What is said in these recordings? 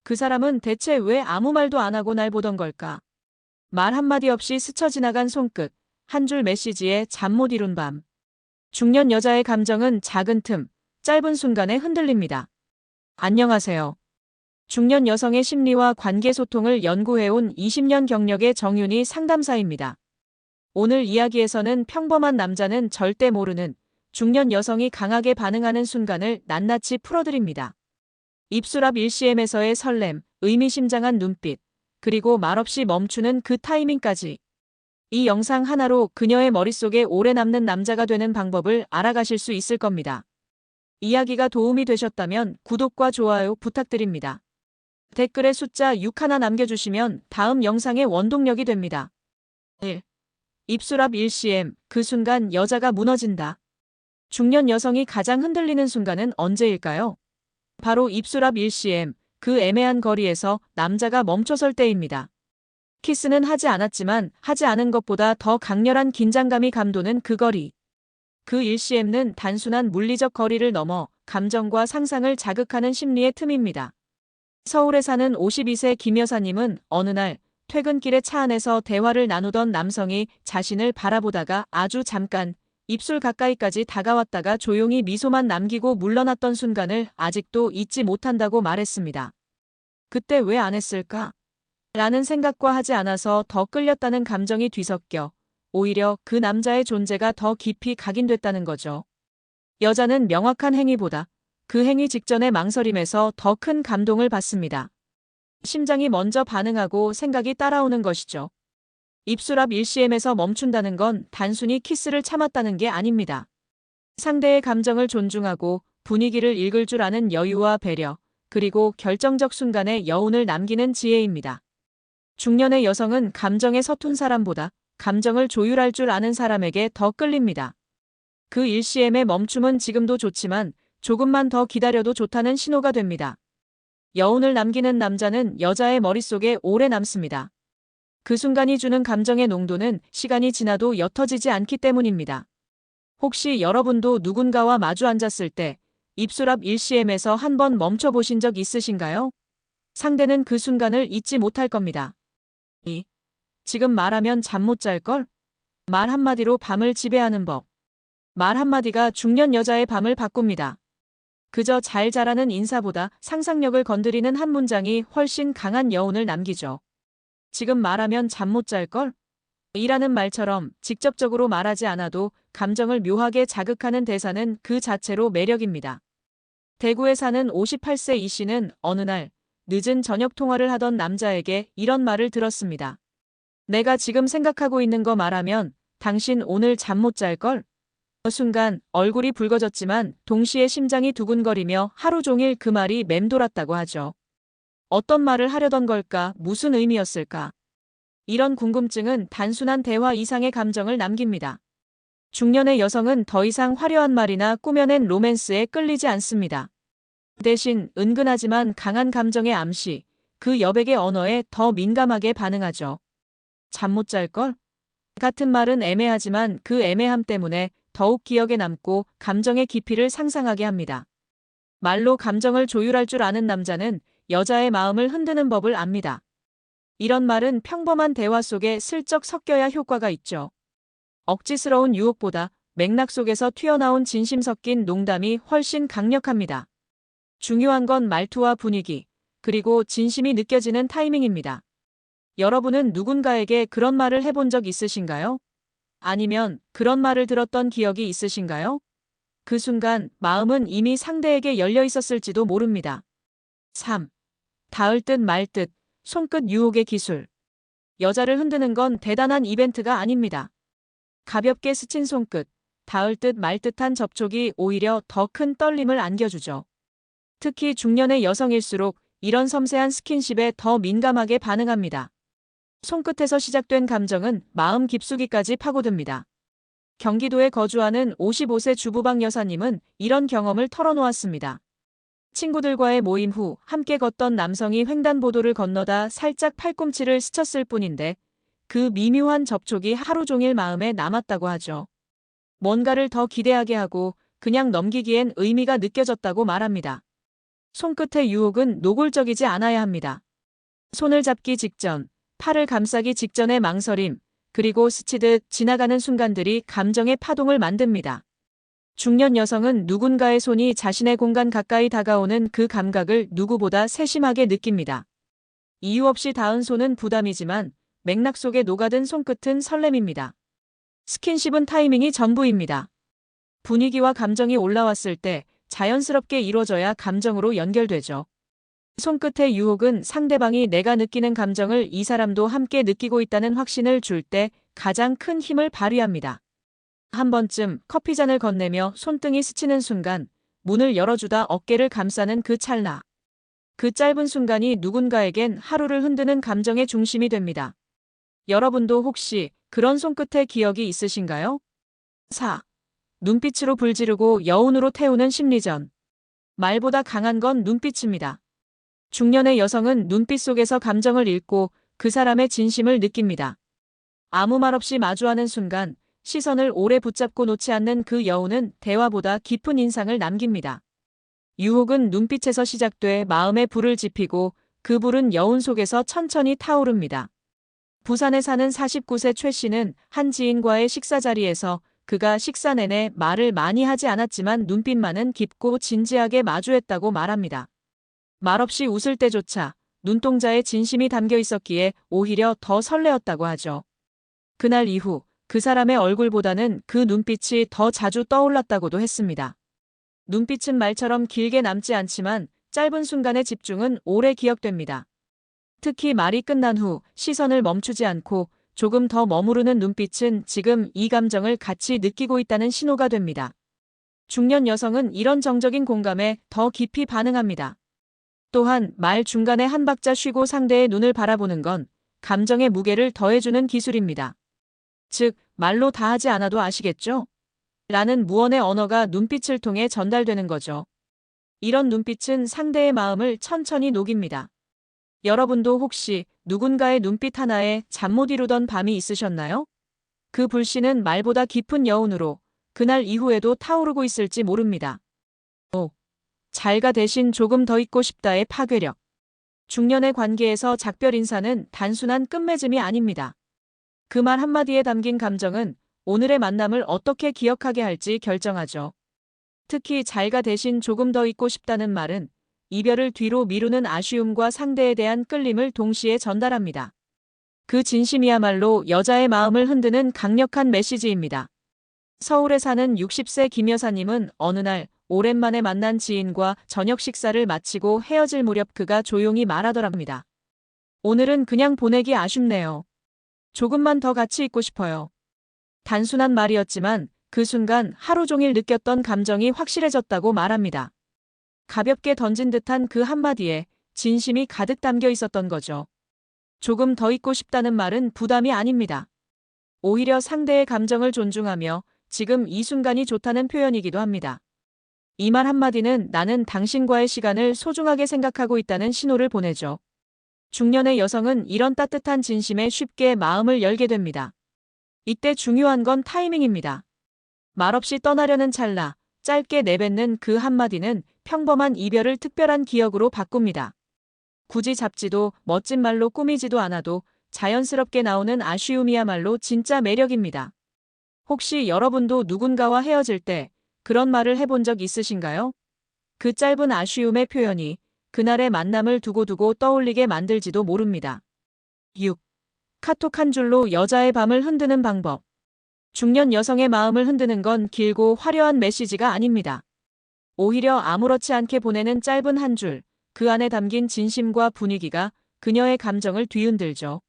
그 사람은 대체 왜 아무 말도 안 하고 날 보던 걸까? 말 한마디 없이 스쳐 지나간 손끝, 한 줄 메시지에 잠 못 이룬 밤. 중년 여자의 감정은 작은 틈, 짧은 순간에 흔들립니다. 안녕하세요. 중년 여성의 심리와 관계 소통을 연구해온 20년 경력의 정윤희 상담사입니다. 오늘 이야기에서는 평범한 남자는 절대 모르는 중년 여성이 강하게 반응하는 순간을 낱낱이 풀어드립니다. 입술 앞 일시엠에서의 설렘, 의미심장한 눈빛, 그리고 말없이 멈추는 그 타이밍까지. 이 영상 하나로 그녀의 머릿속에 오래 남는 남자가 되는 방법을 알아가실 수 있을 겁니다. 이야기가 도움이 되셨다면 구독과 좋아요 부탁드립니다. 댓글에 숫자 6 하나 남겨주시면 다음 영상의 원동력이 됩니다. 1. 입술 앞 일시엠, 그 순간 여자가 무너진다. 중년 여성이 가장 흔들리는 순간은 언제일까요? 바로 입술 앞 일시엠, 그 애매한 거리에서 남자가 멈춰설 때입니다. 키스는 하지 않았지만 하지 않은 것보다 더 강렬한 긴장감이 감도는 그 거리. 그 일시엠는 단순한 물리적 거리를 넘어 감정과 상상을 자극하는 심리의 틈입니다. 서울에 사는 52세 김 여사님은 어느 날 퇴근길에 차 안에서 대화를 나누던 남성이 자신을 바라보다가 아주 잠깐 입술 가까이까지 다가왔다가 조용히 미소만 남기고 물러났던 순간을 아직도 잊지 못한다고 말했습니다. 그때 왜 안 했을까? 라는 생각과 하지 않아서 더 끌렸다는 감정이 뒤섞여 오히려 그 남자의 존재가 더 깊이 각인됐다는 거죠. 여자는 명확한 행위보다 그 행위 직전의 망설임에서 더 큰 감동을 받습니다. 심장이 먼저 반응하고 생각이 따라오는 것이죠. 입술 앞 일시엠에서 멈춘다는 건 단순히 키스를 참았다는 게 아닙니다. 상대의 감정을 존중하고 분위기를 읽을 줄 아는 여유와 배려, 그리고 결정적 순간에 여운을 남기는 지혜입니다. 중년의 여성은 감정에 서툰 사람보다 감정을 조율할 줄 아는 사람에게 더 끌립니다. 그 일시엠의 멈춤은 지금도 좋지만 조금만 더 기다려도 좋다는 신호가 됩니다. 여운을 남기는 남자는 여자의 머릿속에 오래 남습니다. 그 순간이 주는 감정의 농도는 시간이 지나도 옅어지지 않기 때문입니다. 혹시 여러분도 누군가와 마주 앉았을 때 입술 앞 일시엠에서 한번 멈춰보신 적 있으신가요? 상대는 그 순간을 잊지 못할 겁니다. 2. 지금 말하면 잠 못 잘걸? 말 한마디로 밤을 지배하는 법. 말 한마디가 중년 여자의 밤을 바꿉니다. 그저 잘 자라는 인사보다 상상력을 건드리는 한 문장이 훨씬 강한 여운을 남기죠. 지금 말하면 잠 못 잘걸? 이라는 말처럼 직접적으로 말하지 않아도 감정을 묘하게 자극하는 대사는 그 자체로 매력입니다. 대구에 사는 58세 이 씨는 어느 날 늦은 저녁 통화를 하던 남자에게 이런 말을 들었습니다. 내가 지금 생각하고 있는 거 말하면 당신 오늘 잠 못 잘걸? 순간 얼굴이 붉어졌지만 동시에 심장이 두근거리며 하루 종일 그 말이 맴돌았다고 하죠. 어떤 말을 하려던 걸까? 무슨 의미였을까? 이런 궁금증은 단순한 대화 이상의 감정을 남깁니다. 중년의 여성은 더 이상 화려한 말이나 꾸며낸 로맨스에 끌리지 않습니다. 대신 은근하지만 강한 감정의 암시, 그 여백의 언어에 더 민감하게 반응하죠. 잠 못 잘걸? 같은 말은 애매하지만 그 애매함 때문에 더욱 기억에 남고 감정의 깊이를 상상하게 합니다. 말로 감정을 조율할 줄 아는 남자는 여자의 마음을 흔드는 법을 압니다. 이런 말은 평범한 대화 속에 슬쩍 섞여야 효과가 있죠. 억지스러운 유혹보다 맥락 속에서 튀어나온 진심 섞인 농담이 훨씬 강력합니다. 중요한 건 말투와 분위기, 그리고 진심이 느껴지는 타이밍입니다. 여러분은 누군가에게 그런 말을 해본 적 있으신가요? 아니면 그런 말을 들었던 기억이 있으신가요? 그 순간 마음은 이미 상대에게 열려 있었을지도 모릅니다. 3. 닿을 듯 말 듯, 손끝 유혹의 기술. 여자를 흔드는 건 대단한 이벤트가 아닙니다. 가볍게 스친 손끝, 닿을 듯 말 듯한 접촉이 오히려 더 큰 떨림을 안겨주죠. 특히 중년의 여성일수록 이런 섬세한 스킨십에 더 민감하게 반응합니다. 손끝에서 시작된 감정은 마음 깊숙이까지 파고듭니다. 경기도에 거주하는 55세 주부박 여사님은 이런 경험을 털어놓았습니다. 친구들과의 모임 후 함께 걷던 남성이 횡단보도를 건너다 살짝 팔꿈치를 스쳤을 뿐인데 그 미묘한 접촉이 하루 종일 마음에 남았다고 하죠. 뭔가를 더 기대하게 하고 그냥 넘기기엔 의미가 느껴졌다고 말합니다. 손끝의 유혹은 노골적이지 않아야 합니다. 손을 잡기 직전, 팔을 감싸기 직전의 망설임, 그리고 스치듯 지나가는 순간들이 감정의 파동을 만듭니다. 중년 여성은 누군가의 손이 자신의 공간 가까이 다가오는 그 감각을 누구보다 세심하게 느낍니다. 이유 없이 닿은 손은 부담이지만 맥락 속에 녹아든 손끝은 설렘입니다. 스킨십은 타이밍이 전부입니다. 분위기와 감정이 올라왔을 때 자연스럽게 이루어져야 감정으로 연결되죠. 손끝의 유혹은 상대방이 내가 느끼는 감정을 이 사람도 함께 느끼고 있다는 확신을 줄 때 가장 큰 힘을 발휘합니다. 한 번쯤 커피잔을 건네며 손등이 스치는 순간, 문을 열어주다 어깨를 감싸는 그 찰나. 그 짧은 순간이 누군가에겐 하루를 흔드는 감정의 중심이 됩니다. 여러분도 혹시 그런 손끝의 기억이 있으신가요? 4. 눈빛으로 불지르고 여운으로 태우는 심리전. 말보다 강한 건 눈빛입니다. 중년의 여성은 눈빛 속에서 감정을 읽고 그 사람의 진심을 느낍니다. 아무 말 없이 마주하는 순간 시선을 오래 붙잡고 놓지 않는 그 여운은 대화보다 깊은 인상을 남깁니다. 유혹은 눈빛에서 시작돼 마음에 불을 지피고 그 불은 여운 속에서 천천히 타오릅니다. 부산에 사는 49세 최 씨는 한 지인과의 식사 자리에서 그가 식사 내내 말을 많이 하지 않았지만 눈빛만은 깊고 진지하게 마주했다고 말합니다. 말없이 웃을 때조차 눈동자에 진심이 담겨 있었기에 오히려 더 설레었다고 하죠. 그날 이후 그 사람의 얼굴보다는 그 눈빛이 더 자주 떠올랐다고도 했습니다. 눈빛은 말처럼 길게 남지 않지만 짧은 순간의 집중은 오래 기억됩니다. 특히 말이 끝난 후 시선을 멈추지 않고 조금 더 머무르는 눈빛은 지금 이 감정을 같이 느끼고 있다는 신호가 됩니다. 중년 여성은 이런 정적인 공감에 더 깊이 반응합니다. 또한 말 중간에 한 박자 쉬고 상대의 눈을 바라보는 건 감정의 무게를 더해주는 기술입니다. 즉, 말로 다 하지 않아도 아시겠죠? 라는 무언의 언어가 눈빛을 통해 전달되는 거죠. 이런 눈빛은 상대의 마음을 천천히 녹입니다. 여러분도 혹시 누군가의 눈빛 하나에 잠 못 이루던 밤이 있으셨나요? 그 불씨는 말보다 깊은 여운으로 그날 이후에도 타오르고 있을지 모릅니다. 5. 잘가 대신 조금 더 있고 싶다의 파괴력. 중년의 관계에서 작별 인사는 단순한 끝맺음이 아닙니다. 그 말 한마디에 담긴 감정은 오늘의 만남을 어떻게 기억하게 할지 결정하죠. 특히 잘가 대신 조금 더 있고 싶다는 말은 이별을 뒤로 미루는 아쉬움과 상대에 대한 끌림을 동시에 전달합니다. 그 진심이야말로 여자의 마음을 흔드는 강력한 메시지입니다. 서울에 사는 60세 김 여사님은 어느 날 오랜만에 만난 지인과 저녁 식사를 마치고 헤어질 무렵 그가 조용히 말하더랍니다. 오늘은 그냥 보내기 아쉽네요. 조금만 더 같이 있고 싶어요. 단순한 말이었지만 그 순간 하루 종일 느꼈던 감정이 확실해졌다고 말합니다. 가볍게 던진 듯한 그 한마디에 진심이 가득 담겨 있었던 거죠. 조금 더 있고 싶다는 말은 부담이 아닙니다. 오히려 상대의 감정을 존중하며 지금 이 순간이 좋다는 표현이기도 합니다. 이 말 한마디는 나는 당신과의 시간을 소중하게 생각하고 있다는 신호를 보내죠. 중년의 여성은 이런 따뜻한 진심에 쉽게 마음을 열게 됩니다. 이때 중요한 건 타이밍입니다. 말없이 떠나려는 찰나, 짧게 내뱉는 그 한마디는 평범한 이별을 특별한 기억으로 바꿉니다. 굳이 잡지도 멋진 말로 꾸미지도 않아도 자연스럽게 나오는 아쉬움이야말로 진짜 매력입니다. 혹시 여러분도 누군가와 헤어질 때 그런 말을 해본 적 있으신가요? 그 짧은 아쉬움의 표현이 그날의 만남을 두고두고 떠올리게 만들지도 모릅니다. 6. 카톡 한 줄로 여자의 밤을 흔드는 방법. 중년 여성의 마음을 흔드는 건 길고 화려한 메시지가 아닙니다. 오히려 아무렇지 않게 보내는 짧은 한 줄, 그 안에 담긴 진심과 분위기가 그녀의 감정을 뒤흔들죠.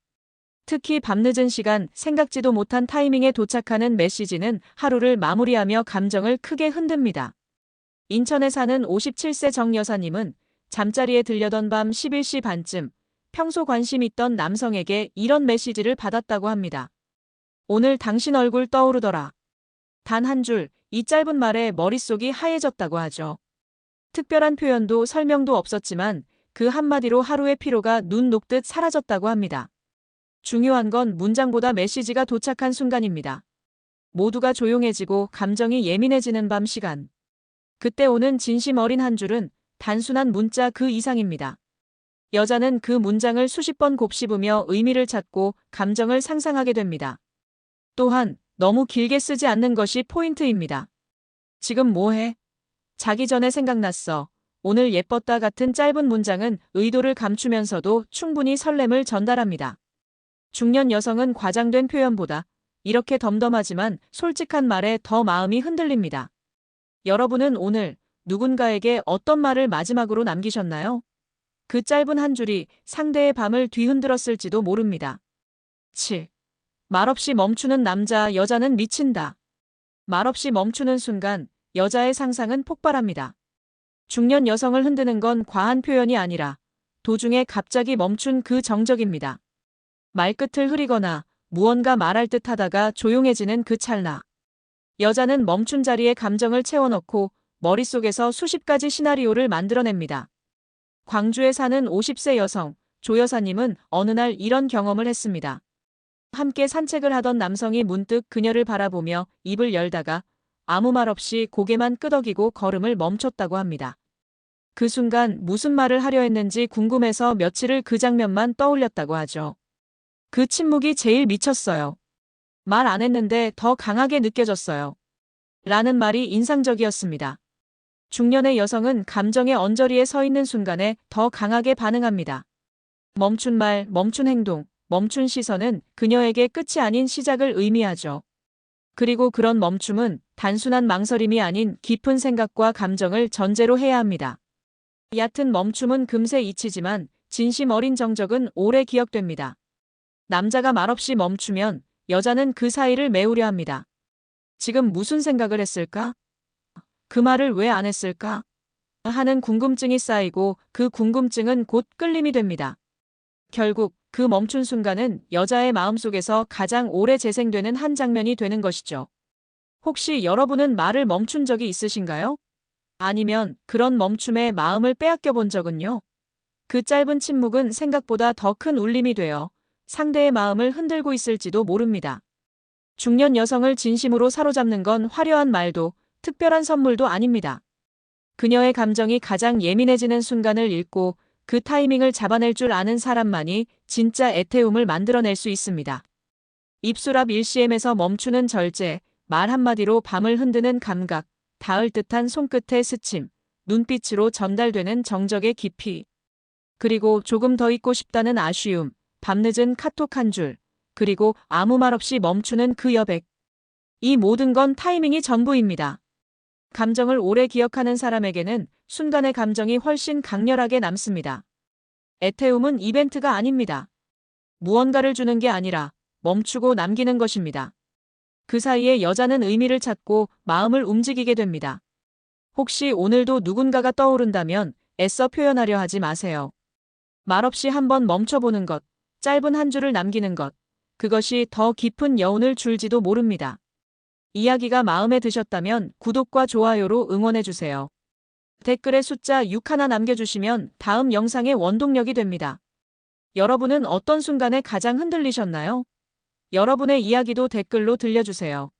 특히 밤늦은 시간, 생각지도 못한 타이밍에 도착하는 메시지는 하루를 마무리하며 감정을 크게 흔듭니다. 인천에 사는 57세 정 여사님은 잠자리에 들려던 밤 11시 반쯤 평소 관심 있던 남성에게 이런 메시지를 받았다고 합니다. 오늘 당신 얼굴 떠오르더라. 단 한 줄, 이 짧은 말에 머릿속이 하얘졌다고 하죠. 특별한 표현도 설명도 없었지만 그 한마디로 하루의 피로가 눈 녹듯 사라졌다고 합니다. 중요한 건 문장보다 메시지가 도착한 순간입니다. 모두가 조용해지고 감정이 예민해지는 밤 시간. 그때 오는 진심 어린 한 줄은 단순한 문자 그 이상입니다. 여자는 그 문장을 수십 번 곱씹으며 의미를 찾고 감정을 상상하게 됩니다. 또한 너무 길게 쓰지 않는 것이 포인트입니다. 지금 뭐 해? 자기 전에 생각났어. 오늘 예뻤다 같은 짧은 문장은 의도를 감추면서도 충분히 설렘을 전달합니다. 중년 여성은 과장된 표현보다 이렇게 덤덤하지만 솔직한 말에 더 마음이 흔들립니다. 여러분은 오늘 누군가에게 어떤 말을 마지막으로 남기셨나요? 그 짧은 한 줄이 상대의 밤을 뒤흔들었을지도 모릅니다. 7. 말없이 멈추는 남자, 여자는 미친다. 말없이 멈추는 순간 여자의 상상은 폭발합니다. 중년 여성을 흔드는 건 과한 표현이 아니라 도중에 갑자기 멈춘 그 정적입니다. 말끝을 흐리거나 무언가 말할 듯 하다가 조용해지는 그 찰나. 여자는 멈춘 자리에 감정을 채워넣고 머릿속에서 수십 가지 시나리오를 만들어냅니다. 광주에 사는 50세 여성, 조 여사님은 어느 날 이런 경험을 했습니다. 함께 산책을 하던 남성이 문득 그녀를 바라보며 입을 열다가 아무 말 없이 고개만 끄덕이고 걸음을 멈췄다고 합니다. 그 순간 무슨 말을 하려 했는지 궁금해서 며칠을 그 장면만 떠올렸다고 하죠. 그 침묵이 제일 미쳤어요. 말 안 했는데 더 강하게 느껴졌어요. 라는 말이 인상적이었습니다. 중년의 여성은 감정의 언저리에 서 있는 순간에 더 강하게 반응합니다. 멈춘 말, 멈춘 행동, 멈춘 시선은 그녀에게 끝이 아닌 시작을 의미하죠. 그리고 그런 멈춤은 단순한 망설임이 아닌 깊은 생각과 감정을 전제로 해야 합니다. 얕은 멈춤은 금세 잊히지만 진심 어린 정적은 오래 기억됩니다. 남자가 말없이 멈추면 여자는 그 사이를 메우려 합니다. 지금 무슨 생각을 했을까? 그 말을 왜 안 했을까? 하는 궁금증이 쌓이고 그 궁금증은 곧 끌림이 됩니다. 결국 그 멈춘 순간은 여자의 마음속에서 가장 오래 재생되는 한 장면이 되는 것이죠. 혹시 여러분은 말을 멈춘 적이 있으신가요? 아니면 그런 멈춤에 마음을 빼앗겨 본 적은요? 그 짧은 침묵은 생각보다 더 큰 울림이 되어 상대의 마음을 흔들고 있을지도 모릅니다. 중년 여성을 진심으로 사로잡는 건 화려한 말도 특별한 선물도 아닙니다. 그녀의 감정이 가장 예민해지는 순간을 읽고 그 타이밍을 잡아낼 줄 아는 사람만이 진짜 애태움을 만들어낼 수 있습니다. 입술 앞 1cm에서 멈추는 절제, 말 한마디로 밤을 흔드는 감각, 닿을 듯한 손끝의 스침, 눈빛으로 전달되는 정적의 깊이. 그리고 조금 더 있고 싶다는 아쉬움, 밤늦은 카톡 한 줄, 그리고 아무 말 없이 멈추는 그 여백. 이 모든 건 타이밍이 전부입니다. 감정을 오래 기억하는 사람에게는 순간의 감정이 훨씬 강렬하게 남습니다. 애태움은 이벤트가 아닙니다. 무언가를 주는 게 아니라 멈추고 남기는 것입니다. 그 사이에 여자는 의미를 찾고 마음을 움직이게 됩니다. 혹시 오늘도 누군가가 떠오른다면 애써 표현하려 하지 마세요. 말없이 한번 멈춰보는 것, 짧은 한 줄을 남기는 것, 그것이 더 깊은 여운을 줄지도 모릅니다. 이야기가 마음에 드셨다면 구독과 좋아요로 응원해주세요. 댓글에 숫자 6 하나 남겨주시면 다음 영상의 원동력이 됩니다. 여러분은 어떤 순간에 가장 흔들리셨나요? 여러분의 이야기도 댓글로 들려주세요.